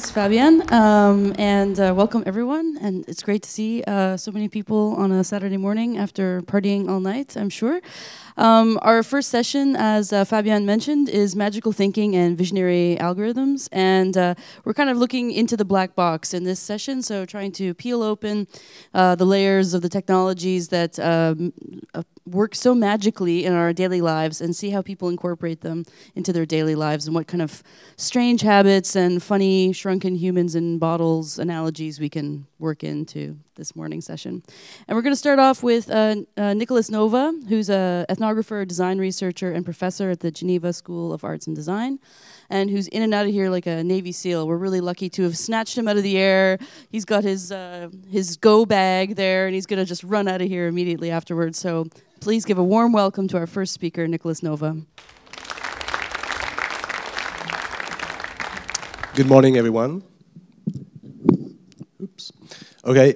Thanks, Fabian, and welcome everyone. And it's great to see so many people on a Saturday morning after partying all night, I'm sure. Our first session, as Fabian mentioned, is magical thinking and visionary algorithms. And we're kind of looking into the black box in this session, so trying to peel open the layers of the technologies that work so magically in our daily lives and see how people incorporate them into their daily lives and what kind of strange habits and funny shrunken humans in bottles analogies we can work into this morning session. And we're going to start off with Nicolas Nova, who's an ethnographer, design researcher, and professor at the Geneva School of Arts and Design, and who's in and out of here like a Navy SEAL. We're really lucky to have snatched him out of the air. He's got his go bag there, and he's going to just run out of here immediately afterwards. So please give a warm welcome to our first speaker, Nicolas Nova. Good morning, everyone. Oops. Okay,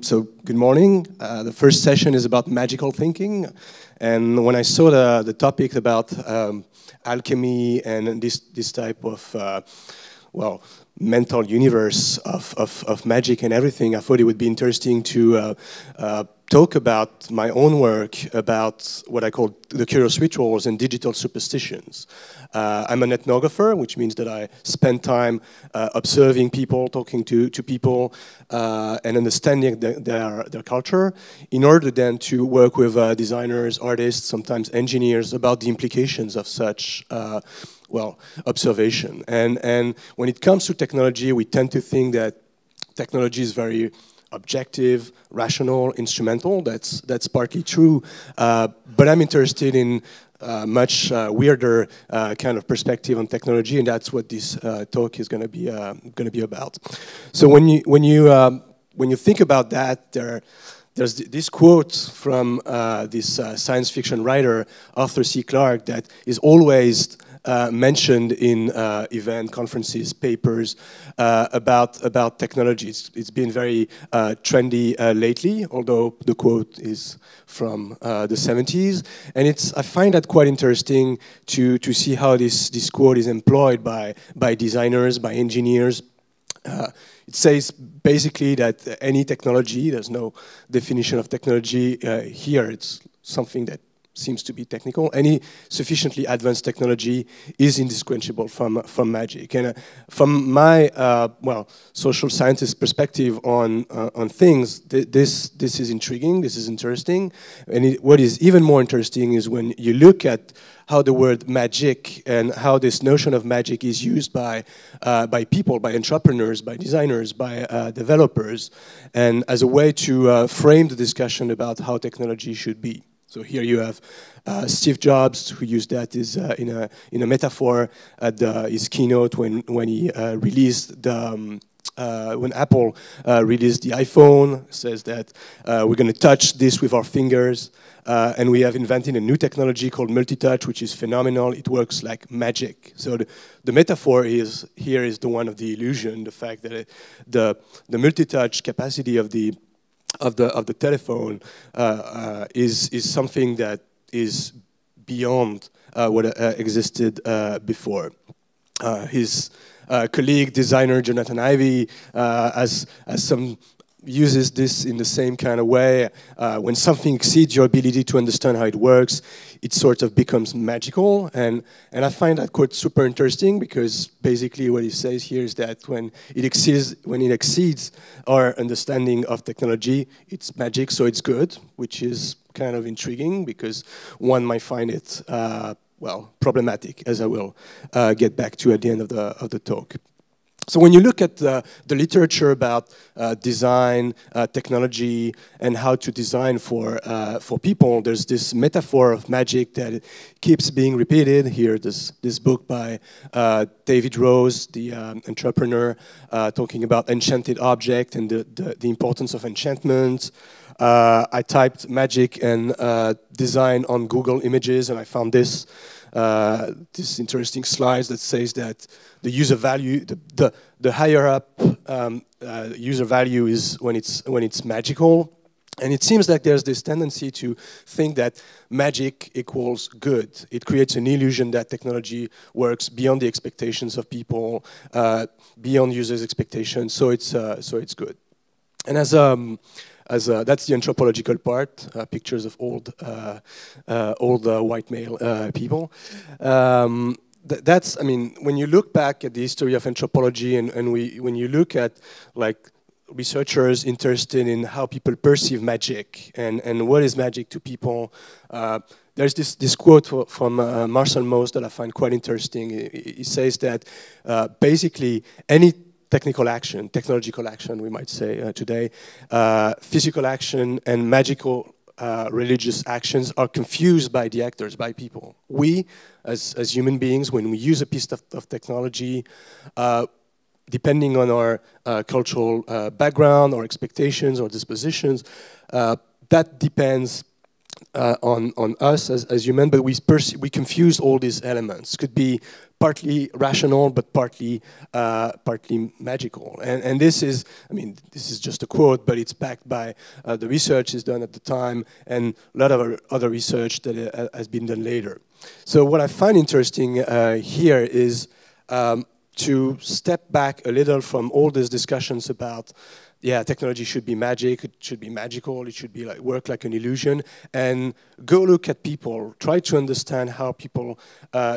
so good morning. The first session is about magical thinking. And when I saw the topic about alchemy and this type of, well, mental universe of magic and everything, I thought it would be interesting to talk about my own work about what I call the curious rituals and digital superstitions. I'm an ethnographer, which means that I spend time observing people, talking to people, and understanding their culture, in order then to work with designers, artists, sometimes engineers, about the implications of such well, observation. And when it comes to technology, we tend to think that technology is very objective, rational, instrumental. That's partly true, but I'm interested in much weirder kind of perspective on technology, and that's what this talk is going to be about. So when you think about that, there's this quote from this science fiction writer Arthur C. Clarke that is always mentioned in event conferences, papers about technology. It's been very trendy lately, although the quote is from the 70s, and I find that quite interesting to see how this quote is employed by designers, by engineers. It says basically that any technology, there's no definition of technology here, it's something that seems to be technical. Any sufficiently advanced technology is indistinguishable from magic. And from my well, social scientist perspective on things, this is intriguing. This is interesting. And what is even more interesting is when you look at how the word magic and how this notion of magic is used by people, by entrepreneurs, by designers, by developers, and as a way to frame the discussion about how technology should be. So here you have Steve Jobs, who used that in a metaphor at his keynote when he released when Apple released the iPhone. Says that we're going to touch this with our fingers, and we have invented a new technology called multi-touch, which is phenomenal. It works like magic. So the metaphor is the one of the illusion, the fact that the multi-touch capacity of the telephone is something that is beyond what existed before. His colleague, designer Jonathan Ivey, uses this in the same kind of way. When something exceeds your ability to understand how it works, it sort of becomes magical. And I find that quote super interesting, because basically what he says here is that when it exceeds our understanding of technology, it's magic, so it's good, which is kind of intriguing, because one might find it well, problematic, as I will get back to at the end of the talk. So when you look at the literature about design, technology, and how to design for people, there's this metaphor of magic that keeps being repeated. Here, this book by David Rose, the entrepreneur, talking about enchanted object and the importance of enchantment. I typed magic and design on Google Images, and I found this interesting slide that says that the user value, the higher up user value is when it's magical, And it seems like there's this tendency to think that magic equals good. It creates an illusion that technology works beyond the expectations of people, beyond users' expectations, so it's good. And that's the anthropological part, pictures of old white male people. That's, I mean, when you look back at the history of anthropology and when you look at like researchers interested in how people perceive magic and what is magic to people, there's this quote from Marcel Mauss that I find quite interesting. He says that basically any technological action, we might say today, physical action and magical religious actions are confused by the actors, by people. We, as human beings, when we use a piece of technology, depending on our cultural background or expectations or dispositions, that depends on us as human, but we confuse all these elements. Could be partly rational, but partly magical. And this is, I mean, this is just a quote, but it's backed by the research is done at the time and a lot of other research that has been done later. So what I find interesting here is to step back a little from all these discussions about, yeah, technology should be magic, it should be magical, it should be like work like an illusion, and go look at people, try to understand how people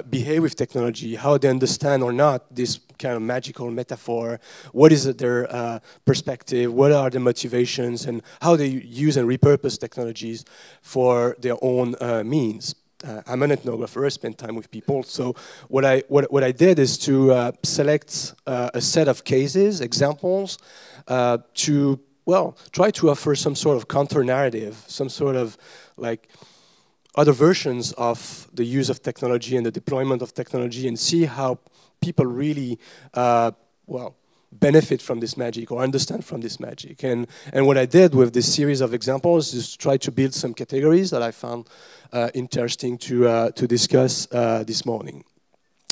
behave with technology, how they understand or not this kind of magical metaphor, what is their perspective, what are their motivations, and how they use and repurpose technologies for their own means. I'm an ethnographer, I spend time with people, so what I did is to select a set of cases, examples, to, well, try to offer some sort of counter-narrative, some sort of, like, other versions of the use of technology and the deployment of technology and see how people really, well, benefit from this magic or understand from this magic. And what I did with this series of examples is try to build some categories that I found interesting to discuss this morning.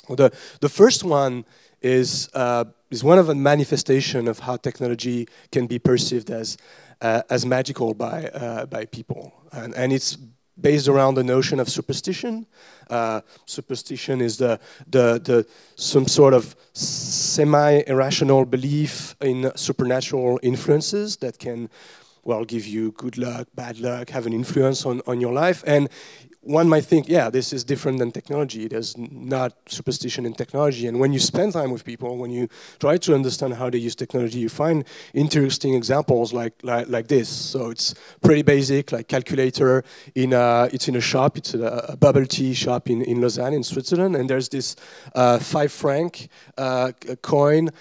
The first one is one of a manifestation of how technology can be perceived as magical by people, and it's based around the notion of superstition. Superstition is some sort of semi-irrational belief in supernatural influences that can, well, give you good luck, bad luck, have an influence on your life. And one might think, yeah, this is different than technology. There's not superstition in technology. And when you spend time with people, when you try to understand how they use technology, you find interesting examples like this. So it's pretty basic, like calculator. It's in a shop. It's a bubble tea shop in Lausanne, in Switzerland. And there's this 5 franc coin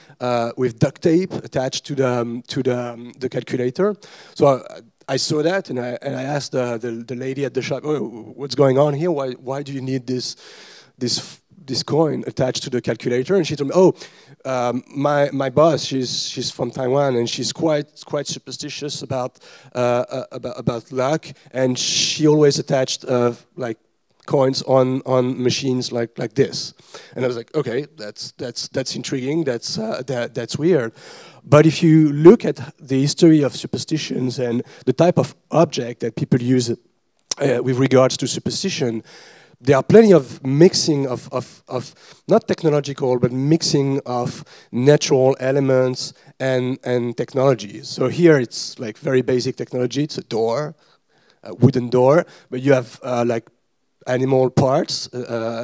with duct tape attached to the calculator. So I saw that and I asked the lady at the shop, oh, what's going on here? Why do you need this coin attached to the calculator? And she told me, oh, my boss, she's from Taiwan and she's quite superstitious about luck, and she always attached like coins on machines like this. And I was like, okay, that's intriguing. That's weird. But if you look at the history of superstitions and the type of object that people use with regards to superstition, there are plenty of mixing of not technological, but mixing of natural elements and technologies. So here it's like very basic technology. It's a door, a wooden door, but you have like animal parts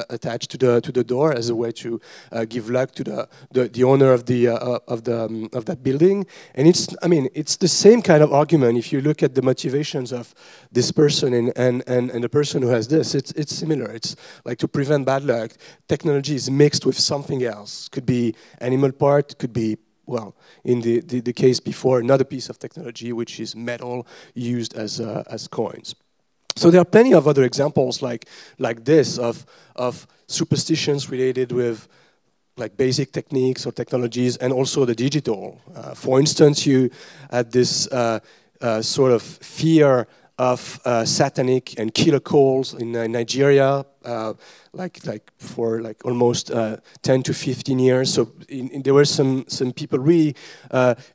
attached to the door as a way to give luck to the owner of that building. And it's the same kind of argument. If you look at the motivations of this person and the person who has this, it's similar. It's like to prevent bad luck. Technology is mixed with something else. Could be animal part. Could be, well, in the case before, another piece of technology, which is metal used as coins. So there are plenty of other examples like this of superstitions related with like basic techniques or technologies, and also the digital. For instance, you had this sort of fear of satanic and killer calls in Nigeria for almost 10 to 15 years. So there were some people really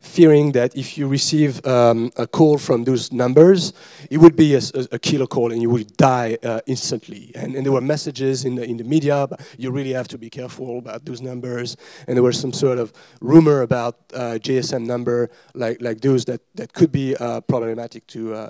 fearing that if you receive a call from those numbers, it would be a killer call and you would die instantly. And there were messages in the media, but you really have to be careful about those numbers. And there was some sort of rumor about GSM number like those that could be problematic to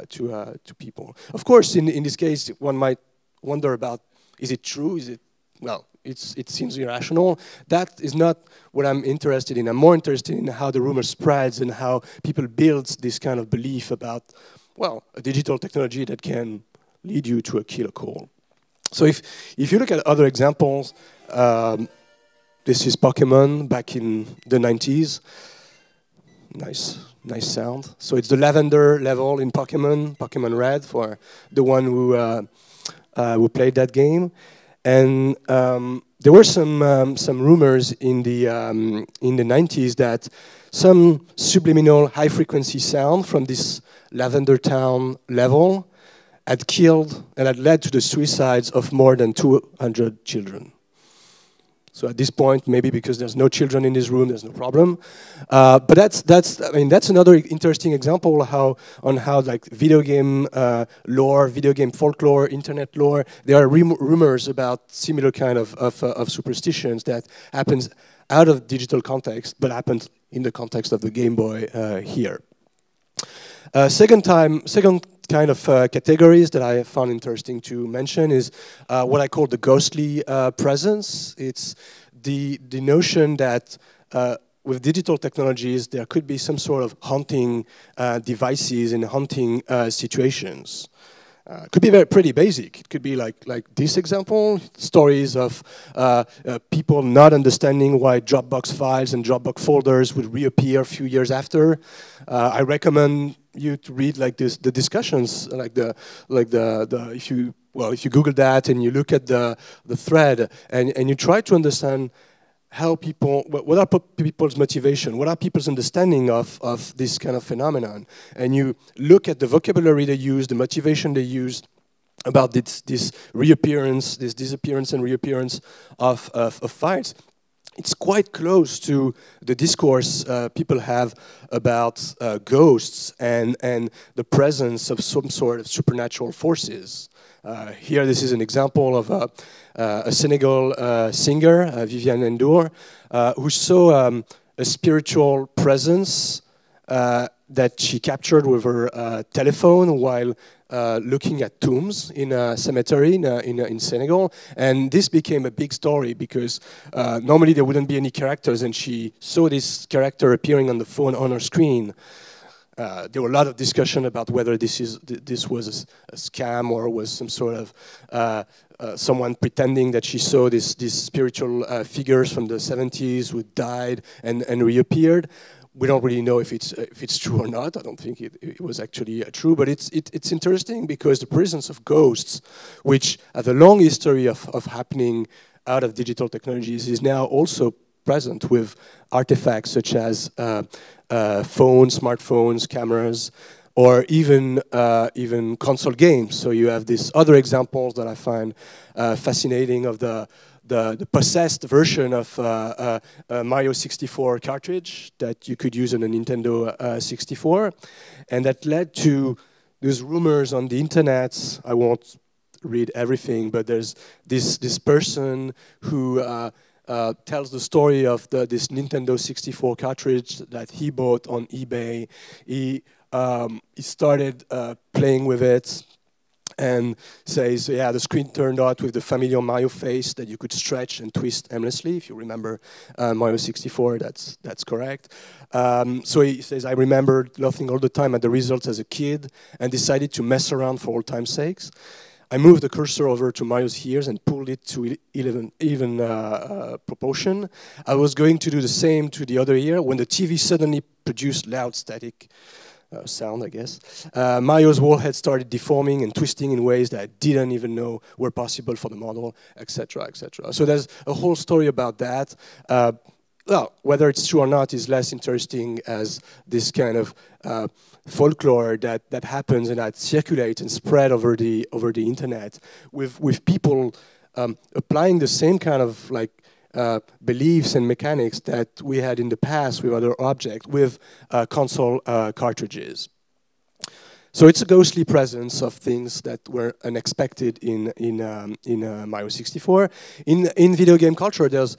people. Of course, in this case, one might wonder about, is it true? Is it, well, it seems irrational. That is not what I'm interested in. I'm more interested in how the rumor spreads and how people build this kind of belief about, well, a digital technology that can lead you to a killer call. So if you look at other examples, this is Pokemon back in the 90s. Nice sound. So it's the lavender level in Pokemon Red, for the one who played that game. And there were some rumors in the 90s that some subliminal high frequency sound from this Lavender Town level had killed and had led to the suicides of more than 200 children. So at this point, maybe because there's no children in this room, there's no problem. But that's another interesting example how like video game lore, video game folklore, internet lore, there are rumors about similar kind of superstitions that happens out of digital context, but happens in the context of the Game Boy here. Second kind of categories that I found interesting to mention is what I call the ghostly presence. It's the notion that with digital technologies there could be some sort of haunting devices and haunting situations. Could be pretty basic. It could be like this example, stories of people not understanding why Dropbox files and Dropbox folders would reappear a few years after. I recommend you to read like this, the discussions, if you Google that and you look at the thread and you try to understand how what are people's motivation, what are people's understanding of this kind of phenomenon, and you look at the vocabulary they use, the motivation they use about this reappearance, this disappearance and reappearance of files. It's quite close to the discourse people have about ghosts and the presence of some sort of supernatural forces. Here, this is an example of a Senegal singer, Viviane Ndour, who saw a spiritual presence that she captured with her telephone while looking at tombs in a cemetery in Senegal. And this became a big story because normally there wouldn't be any characters, and she saw this character appearing on the phone on her screen. There were a lot of discussion about whether this was a scam or was some sort of someone pretending that she saw these spiritual figures from the 70s who died and reappeared. We don't really know if it's true or not. I don't think it was actually true, but it's interesting because the presence of ghosts, which have a long history of happening out of digital technologies, is now also present with artifacts such as phones, smartphones, cameras, or even console games. So you have these other examples that I find fascinating of the possessed version of Mario 64 cartridge that you could use on a Nintendo 64, and that led to those rumors on the internet. I won't read everything, but there's this person who tells the story of this Nintendo 64 cartridge that he bought on eBay. He started playing with it and says, yeah, the screen turned out with the familiar Mario face that you could stretch and twist aimlessly. If you remember Mario 64, that's correct. So he says, I remembered laughing all the time at the results as a kid and decided to mess around for old time's sakes. I moved the cursor over to Mario's ears and pulled it to even proportion. I was going to do the same to the other ear when the TV suddenly produced loud static sound, I guess. Mario's whole head started deforming and twisting in ways that I didn't even know were possible for the model, etc., etc. So there's a whole story about that. Well, whether it's true or not is less interesting as this kind of folklore that happens and that circulates and spread over the internet with people applying the same kind of like beliefs and mechanics that we had in the past with other objects, with console cartridges. So it's a ghostly presence of things that were unexpected in Mario 64. In video game culture, there are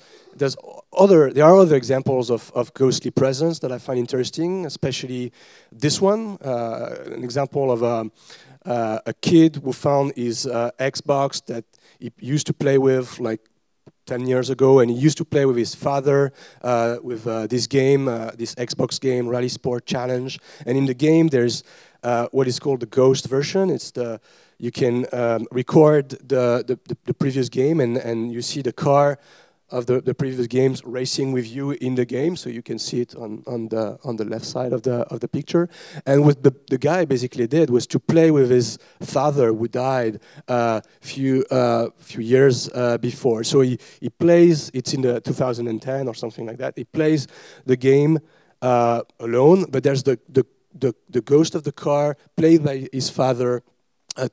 other examples of ghostly presence that I find interesting, especially this one, an example of a kid who found his Xbox that he used to play with like 10 years ago, and he used to play with his father with this game, this Xbox game, Rally Sport Challenge. And in the game, there's what is called the ghost version. It's you can record the previous game, and you see the car of the previous games racing with you in the game, so you can see it on the left side of the picture. And what the guy basically did was to play with his father, who died few years before. So he plays. It's in the 2010 or something like that. He plays the game alone, but there's the ghost of the car played by his father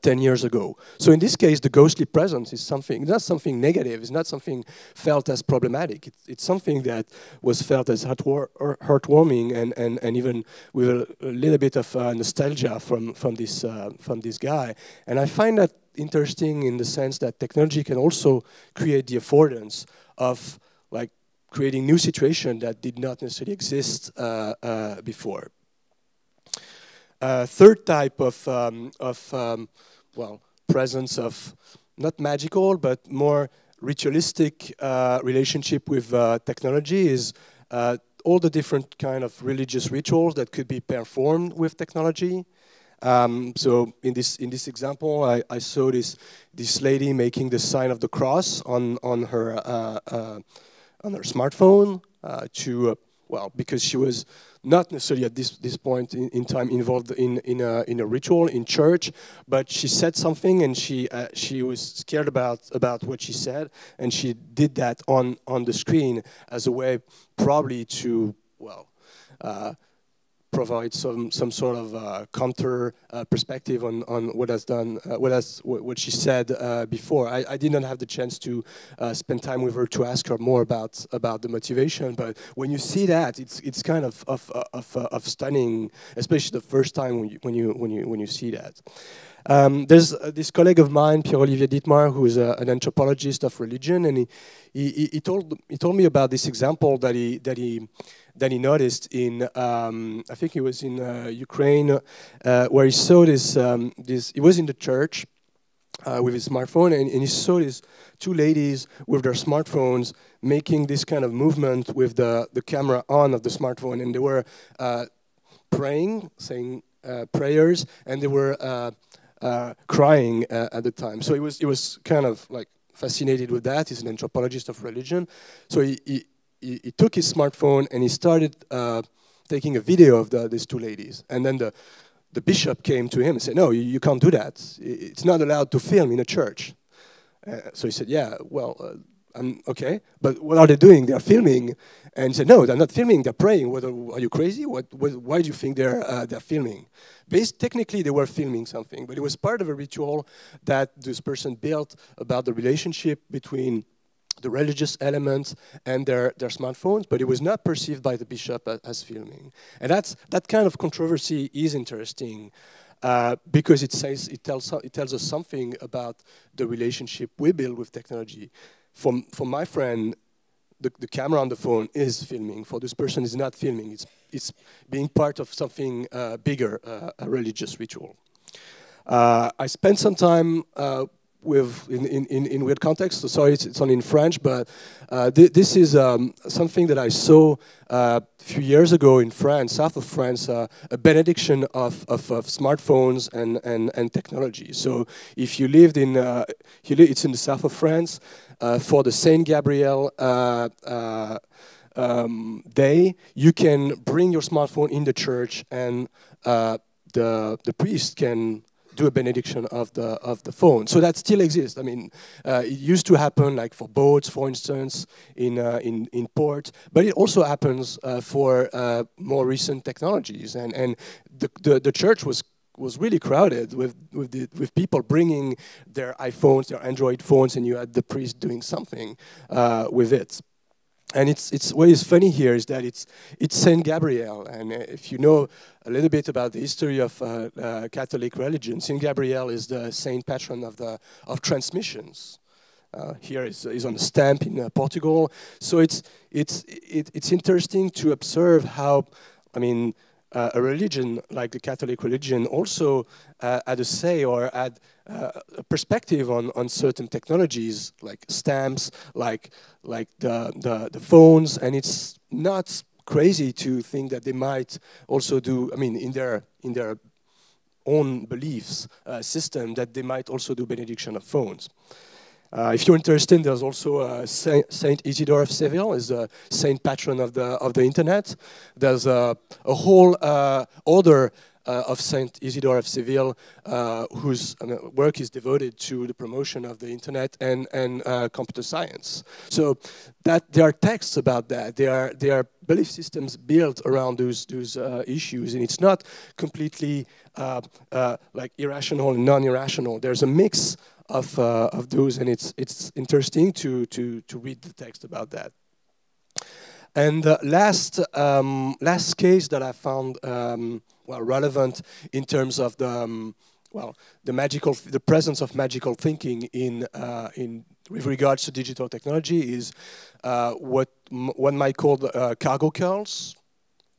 10 years ago. So in this case, the ghostly presence is something, it's not something negative, it's not something felt as problematic. It's something that was felt as heartwarming and even with a little bit of nostalgia from this guy. And I find that interesting in the sense that technology can also create the affordance of like creating new situations that did not necessarily exist before. Third type of presence of not magical but more ritualistic relationship with technology is all the different kind of religious rituals that could be performed with technology. So in this example, I saw this lady making the sign of the cross on her smartphone because she was not necessarily at this point in time involved in a ritual in church, but she said something and she was scared about what she said, and she did that on the screen as a way probably to provide some sort of counter perspective on what she said before. I did not have the chance to spend time with her to ask her more about the motivation. But when you see that, it's kind of stunning, especially the first time when you see that. There's this colleague of mine, Pierre-Olivier Dietmar, who is an anthropologist of religion, and he told me about this example that he noticed in I think he was in Ukraine, where he saw this. He was in the church with his smartphone, and he saw these two ladies with their smartphones making this kind of movement with the camera on of the smartphone, and they were praying, saying prayers, and they were crying at the time. So he was kind of like fascinated with that. He's an anthropologist of religion, so he took his smartphone and he started taking a video of these two ladies. And then the bishop came to him and said, "No, you can't do that. It's not allowed to film in a church." So he said, "Yeah, well, okay, but what are they doing? They're filming." And he said, "No, they're not filming. They're praying. Are you crazy? Why do you think they're filming?" Technically, they were filming something, but it was part of a ritual that this person built about the relationship between the religious elements and their smartphones, but it was not perceived by the bishop as filming. And that kind of controversy is interesting because it tells us something about the relationship we build with technology. For my friend, the camera on the phone is filming. For this person, it's not filming. It's being part of something bigger, a religious ritual. I spent some time in weird context. So sorry, it's only in French, but this is something that I saw a few years ago in France, south of France, a benediction of smartphones and technology. So if you lived in, it's in the south of France, for the Saint Gabriel day, you can bring your smartphone in the church, and the priest can do a benediction of the phone. So that still exists. I mean, it used to happen like for boats, for instance, in port, but it also happens for more recent technologies. And the church was was really crowded with people bringing their iPhones, their Android phones, and you had the priest doing something with it. And what is funny here is that it's Saint Gabriel, and if you know a little bit about the history of Catholic religion, Saint Gabriel is the saint patron of transmissions. Here is on a stamp in Portugal. So it's interesting to observe how, I mean, a religion like the Catholic religion also had a say or had a perspective on certain technologies like stamps, like the phones, and it's not crazy to think that they might also do, I mean, in their own beliefs system, that they might also do benediction of phones. If you're interested, there's also Saint Isidore of Seville, is a saint patron of the internet. There's a whole order of Saint Isidore of Seville, whose work is devoted to the promotion of the internet and computer science. So that there are texts about that. There are belief systems built around those issues, and it's not completely like irrational and non-irrational. There's a mix of those, and it's interesting to read the text about that. And last case that I found relevant in terms of the presence of magical thinking with regards to digital technology is what one might call cargo cults.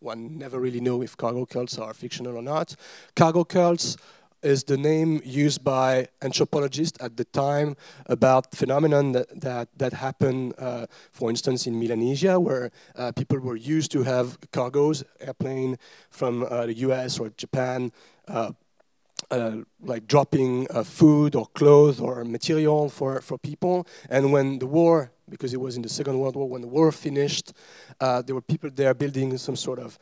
One never really know if cargo cults are fictional or not. Cargo cults is the name used by anthropologists at the time about phenomenon that happened, for instance, in Melanesia, where people were used to have cargoes, airplane from the US or Japan, like dropping food or clothes or material for people. And when the war, because it was in the Second World War, when the war finished, there were people there building some sort of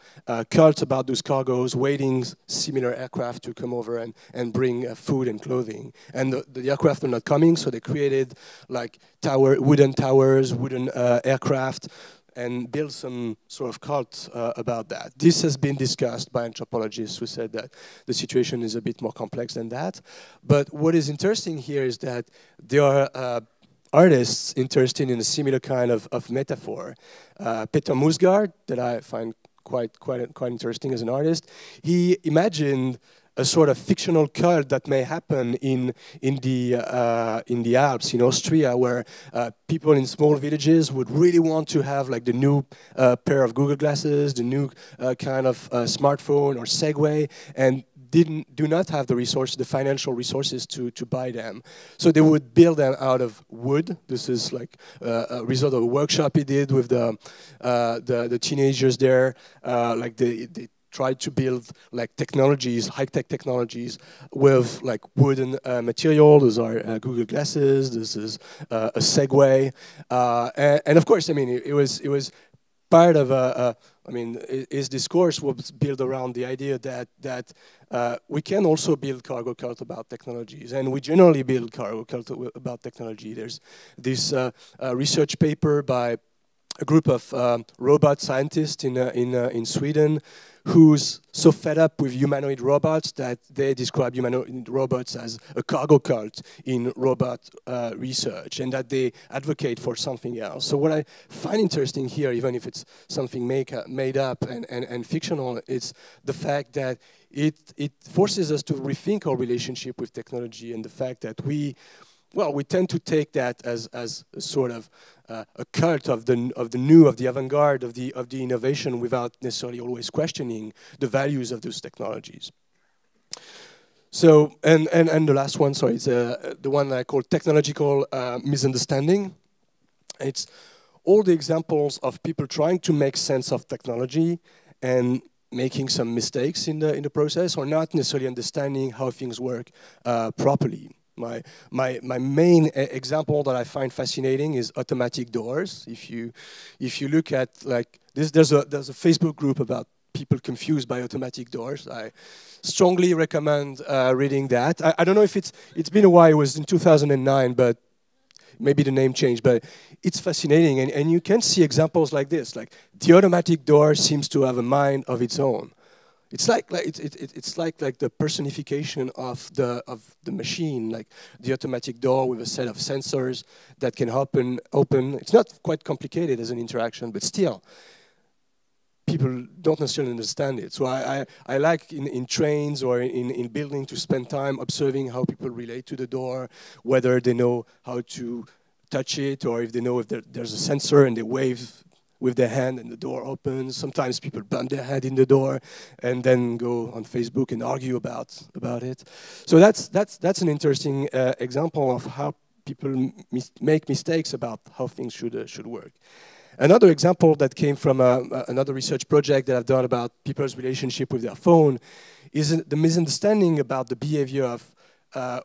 cult about those cargoes, waiting similar aircraft to come over and bring food and clothing. And the aircraft were not coming, so they created like wooden towers, wooden aircraft, and build some sort of cult about that. This has been discussed by anthropologists who said that the situation is a bit more complex than that. But what is interesting here is that there are artists interested in a similar kind of metaphor. Peter Musgaard, that I find quite interesting as an artist, he imagined a sort of fictional cult that may happen in the Alps, in Austria, where people in small villages would really want to have like the new pair of Google glasses, the new kind of smartphone or Segway, and do not have the resources, the financial resources to buy them. So they would build them out of wood. This is like a result of a workshop he did with the teenagers there. Like they tried to build like technologies, high-tech technologies with like wooden material. Those are Google glasses. This is a Segway, and of course, I mean, it was part of his discourse was built around the idea that we can also build cargo cult about technologies, and we generally build cargo cult about technology. There's this research paper by a group of robot scientists in Sweden who's so fed up with humanoid robots that they describe humanoid robots as a cargo cult in robot research, and that they advocate for something else. So what I find interesting here, even if it's something made up and fictional, it's the fact that it forces us to rethink our relationship with technology, and the fact that we tend to take that as a sort of a cult of the new, of the avant-garde, of the innovation, without necessarily always questioning the values of those technologies. So, and the last one, sorry, it's the one that I call technological misunderstanding. It's all the examples of people trying to make sense of technology and making some mistakes in the process, or not necessarily understanding how things work properly. My main example that I find fascinating is automatic doors. If you look at like this, there's a Facebook group about people confused by automatic doors. I strongly recommend reading that. I don't know if it's been a while. It was in 2009, but maybe the name changed. But it's fascinating, and you can see examples like this. Like the automatic door seems to have a mind of its own. it's like the personification of the machine, like the automatic door with a set of sensors that can open. It's not quite complicated as an interaction, but still, people don't necessarily understand it. So I like in trains or in buildings to spend time observing how people relate to the door, whether they know how to touch it or if they know if there's a sensor and they wave with their hand and the door opens. Sometimes people bump their head in the door and then go on Facebook and argue about it. So that's an interesting example of how people make mistakes about how things should work. Another example that came from another research project that I've done about people's relationship with their phone is the misunderstanding about the behavior of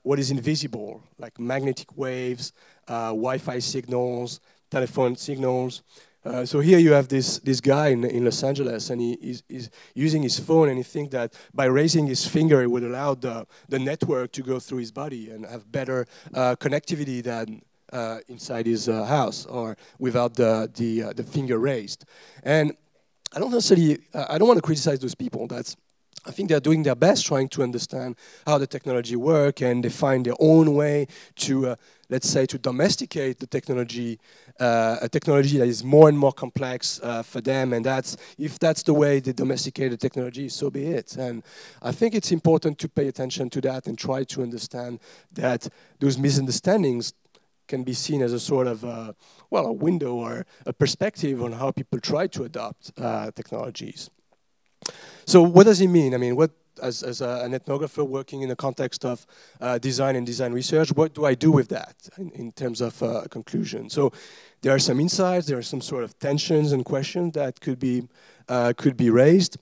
what is invisible, like magnetic waves, Wi-Fi signals, telephone signals. So here you have this guy in Los Angeles, and he's using his phone, and he thinks that by raising his finger, it would allow the network to go through his body and have better connectivity than inside his house or without the finger raised. And I don't necessarily, I don't want to criticize those people. I think they're doing their best trying to understand how the technology works, and they find their own way to, let's say, to domesticate the technology, a technology that is more and more complex for them. And if that's the way they domesticate the technology, so be it. And I think it's important to pay attention to that and try to understand that those misunderstandings can be seen as a sort of, a window or a perspective on how people try to adopt technologies. So what does it mean? I mean, as an ethnographer working in the context of design and design research, what do I do with that in terms of conclusion? So there are some insights, there are some sort of tensions and questions that could be raised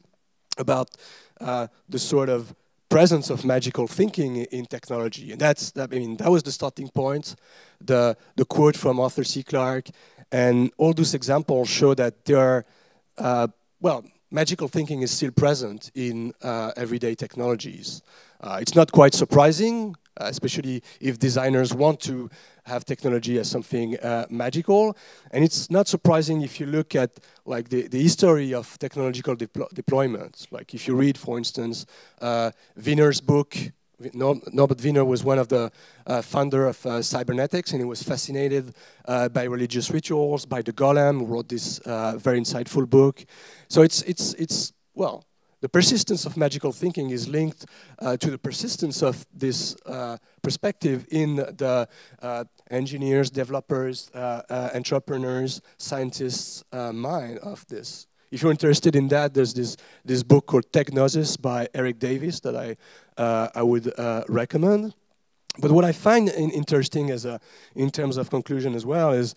about the sort of presence of magical thinking in technology. And that was the starting point, the quote from Arthur C. Clarke, and all those examples show that there are, magical thinking is still present in everyday technologies. It's not quite surprising, especially if designers want to have technology as something magical. And it's not surprising if you look at like the history of technological deployments. Like if you read, for instance, Wiener's book. Norbert Wiener was one of the founder of cybernetics, and he was fascinated by religious rituals, by the golem, who wrote this very insightful book. So the persistence of magical thinking is linked to the persistence of this perspective in the engineers, developers, entrepreneurs, scientists' mind of this. If you're interested in that, there's this book called Techgnosis by Eric Davis that I would recommend. But what I find interesting in terms of conclusion as well is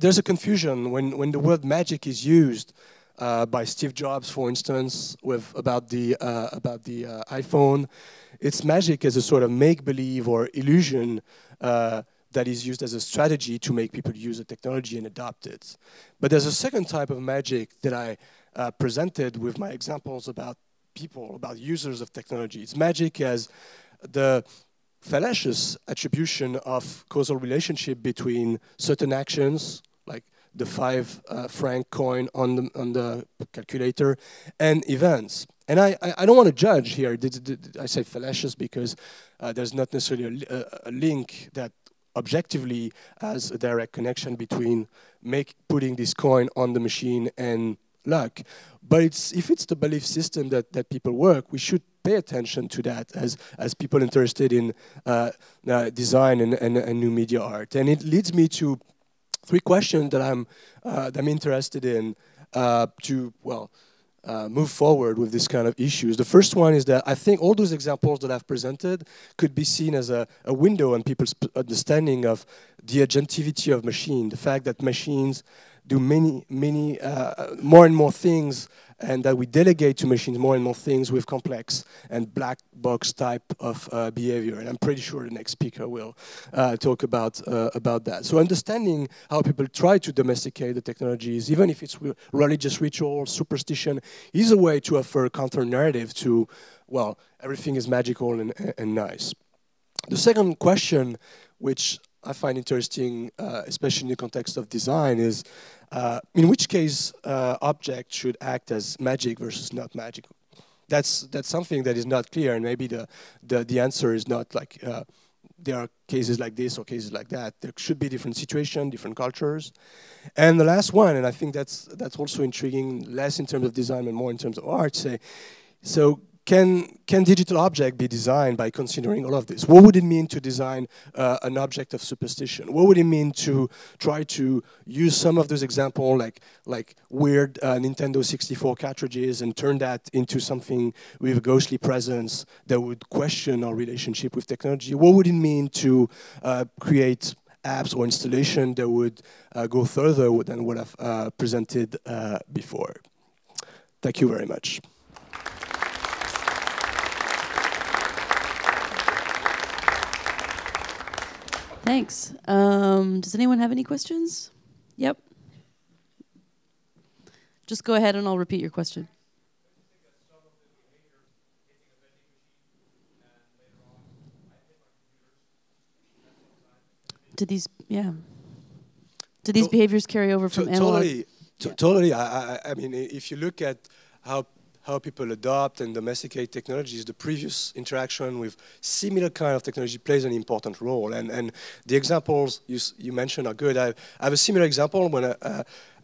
there's a confusion when the word magic is used by Steve Jobs, for instance, about the iPhone. It's magic as a sort of make-believe or illusion that is used as a strategy to make people use the technology and adopt it. But there's a second type of magic that I presented with my examples about people, about users of technology. It's magic as the fallacious attribution of causal relationship between certain actions, like the 5 franc coin on the calculator, and events. And I don't want to judge here. I say fallacious because there's not necessarily a link that objectively has a direct connection between putting this coin on the machine and luck. But if it's the belief system that people work, we should pay attention to that as people interested in design and new media art. And it leads me to 3 questions that I'm interested in to move forward with this kind of issues. The first one is that I think all those examples that I've presented could be seen as a window on people's understanding of the agentivity of machine, the fact that machines do many more and more things, and that we delegate to machines more and more things with complex and black box type of behavior. And I'm pretty sure the next speaker will talk about that. So understanding how people try to domesticate the technologies, even if it's religious ritual, superstition, is a way to offer a counter-narrative to, well, everything is magical and nice. The second question, which I find interesting, especially in the context of design, is in which case objects should act as magic versus not magical. that's something that is not clear, and maybe the answer is not like there are cases like this or cases like that. There should be different situations, different cultures. And the last one, and I think that's also intriguing, less in terms of design but more in terms of art, say, so can digital object be designed by considering all of this? What would it mean to design an object of superstition? What would it mean to try to use some of those examples, like weird Nintendo 64 cartridges, and turn that into something with a ghostly presence that would question our relationship with technology? What would it mean to create apps or installation that would go further than what I've presented before? Thank you very much. Thanks. Does anyone have any questions? Yep. Just go ahead and I'll repeat your question. Do these behaviors carry over from analog? Totally. I mean, if you look at how people adopt and domesticate technologies, the previous interaction with similar kind of technology plays an important role. And the examples you mentioned are good. I have a similar example. When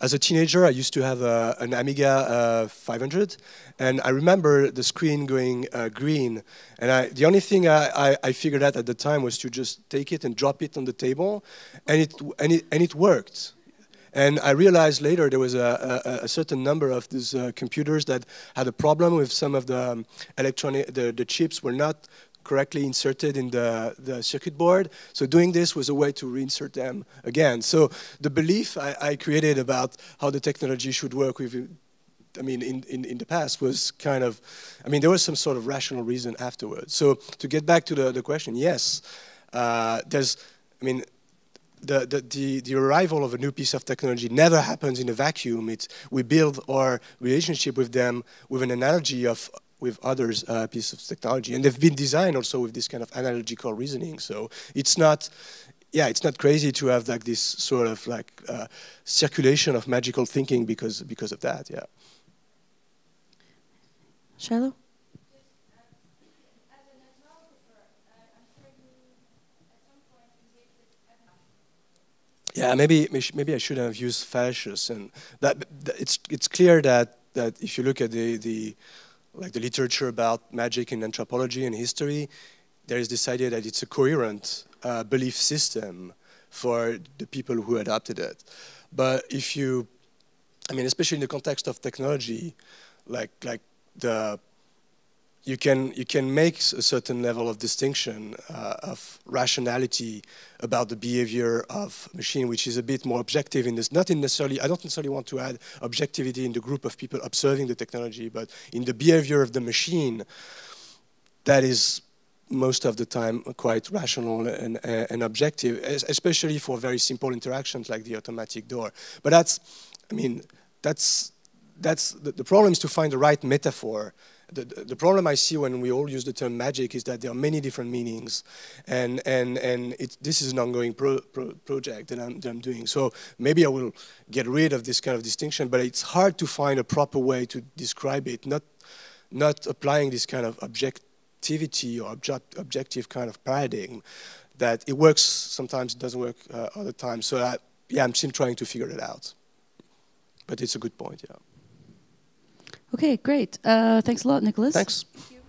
as a teenager, I used to have an Amiga 500, and I remember the screen going green. And the only thing I figured out at the time was to just take it and drop it on the table, and it worked. And I realized later there was a certain number of these computers that had a problem with some of the the chips were not correctly inserted in the circuit board. So doing this was a way to reinsert them again. So the belief I created about how the technology should work with, I mean, in the past was kind of, I mean, there was some sort of rational reason afterwards. So to get back to the question, yes, there's, I mean, the arrival of a new piece of technology never happens in a vacuum. We build our relationship with them with an analogy with others' pieces of technology, and they've been designed also with this kind of analogical reasoning. So it's not, yeah, it's not crazy to have like this sort of like circulation of magical thinking because of that. Yeah. Shiloh? Yeah, maybe I should have used fascists, and that it's clear that if you look at the literature about magic in anthropology and history, there is this idea that it's a coherent belief system for the people who adopted it. But if you, I mean, especially in the context of technology, you can make a certain level of distinction of rationality about the behavior of a machine, which is a bit more objective in this. Not necessarily, I don't necessarily want to add objectivity in the group of people observing the technology, but in the behavior of the machine, that is most of the time quite rational and objective, especially for very simple interactions like the automatic door. But that's, I mean, that's the problem is to find the right metaphor. The problem I see when we all use the term magic is that there are many different meanings, and this is an ongoing project that I'm doing. So maybe I will get rid of this kind of distinction, but it's hard to find a proper way to describe it, not applying this kind of objectivity or objective kind of paradigm, that it works sometimes, it doesn't work other times. So yeah, I'm still trying to figure it out. But it's a good point, yeah. Okay, great. Thanks a lot, Nicolas. Thanks. Thank you.